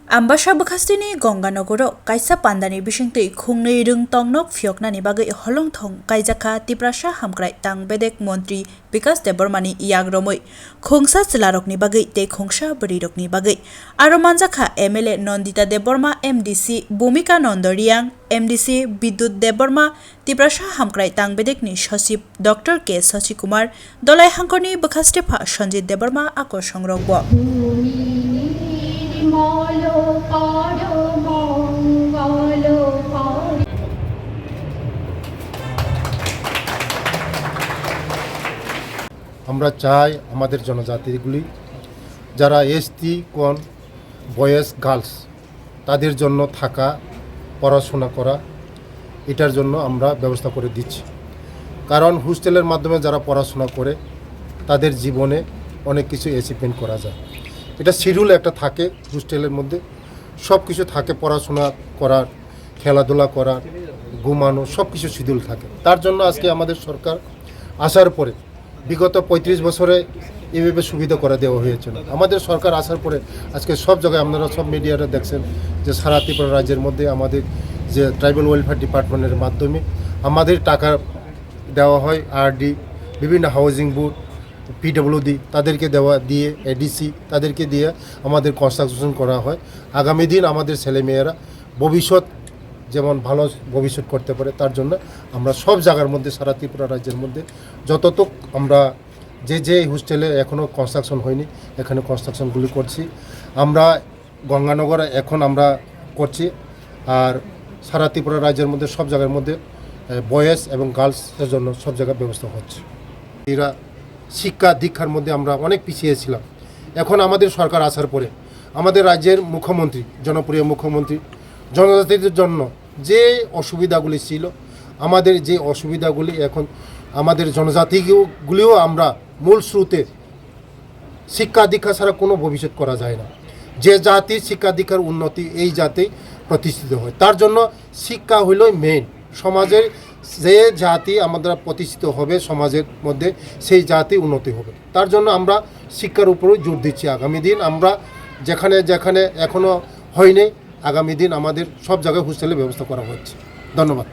Ambass Bikash Gonganogo, Kaisa Pandani Bishingti, Khungni Rwng Tongnok Fioknani Bagai Holong Thong, Jakha Tiprasha Hamkrai Tang Bedek Montri, Bikash Debormani Iagromoi, Khungsa Silarokni Bagai, Te Khungsha Berirokni Bagai, Aromanjaka MLA Nondita Deborma, MDC, Bhumika Nondoriang, MDC, Bidut Deborma, Tiprasha Hamkrai Tang Bedekni Shosip, Dr. K. Sachi Kumar, Dolai Hankoni Bikash Tepa, Shanjit Deborma, Ako Songrogbo. আমরা চাই আমাদের জনজাতিগুলি যারা ST কোন boys girls তাদের জন্য থাকা পড়াশোনা করা এটার জন্য আমরা ব্যবস্থা করে দিচ্ছি। কারণ হোস্টেলের মাধ্যমে যারা পড়াশোনা করে তাদের জীবনে অনেক কিছু অ্যাচিভমেন্ট করা যায়। এটা শিডিউল একটা থাকে, হোস্টেলের মধ্যে সব কিছু থাকে, পড়াশোনা করার, খেলাধুলা করার, ঘুমানো সব কিছু শিডিউল থাকে। তার জন্য আজকে আমাদের সরকার আসার পরে বিগত ৩৫ বছরে এভাবে সুবিধা করে দেওয়া হয়েছিল। আমাদের সরকার আসার পরে আজকে সব জায়গায় আপনারা সব মিডিয়াতে দেখছেন যে সারা ত্রিপুরা রাজ্যের মধ্যে আমাদের যে ট্রাইবাল ওয়েলফেয়ার ডিপার্টমেন্টের মাধ্যমে আমাদের টাকা দেওয়া হয়, আরডি, বিভিন্ন হাউজিং বোর্ড, পিডব্লিউডি তাদেরকে দিয়ে এডিসি তাদেরকে দিয়ে আমাদের কনস্ট্রাকশন করা হয়। আগামী দিন আমাদের ছেলেমেয়েরা ভবিষ্যৎ যেমন ভালো ভবিষ্যৎ করতে পারে তার জন্য আমরা সব জায়গার মধ্যে সারা ত্রিপুরা রাজ্যের মধ্যে যতটুক আমরা যে হোস্টেলে এখনও কনস্ট্রাকশন হয়নি এখানে কনস্ট্রাকশনগুলি করছি। আমরা গঙ্গানগর এখন আমরা করছি, আর সারা ত্রিপুরা রাজ্যের মধ্যে সব জায়গার মধ্যে বয়েজ এবং গার্লসের জন্য সব জায়গায় ব্যবস্থা হচ্ছে। এরা শিক্ষা দীক্ষার মধ্যে আমরা অনেক পিছিয়ে ছিলাম। এখন আমাদের সরকার আসার পরে আমাদের রাজ্যের মুখ্যমন্ত্রী, জনপ্রিয় মুখ্যমন্ত্রী, জনজাতিদের জন্য যে অসুবিধাগুলি ছিল, আমাদের যে অসুবিধাগুলি এখন আমাদের জনজাতিগুলিও আমরা মূল স্রোতে শিক্ষা দীক্ষা ছাড়া কোনো ভবিষ্যৎ করা যায় না। যে জাতির শিক্ষা দীক্ষার উন্নতি এই জাতি প্রতিষ্ঠিত হয়, তার জন্য শিক্ষা হইল মেইন। সমাজের যে জাতি আমাদের প্রতিষ্ঠিত হবে সমাজের মধ্যে সেই জাতি উন্নতি হবে, তার জন্য আমরা শিক্ষার উপরও জোর দিচ্ছি। আগামী দিন আমরা যেখানে যেখানে এখনও হয়নি আগামী দিন আমাদের সব জায়গায় হোস্টেলের ব্যবস্থা করা হচ্ছে। ধন্যবাদ।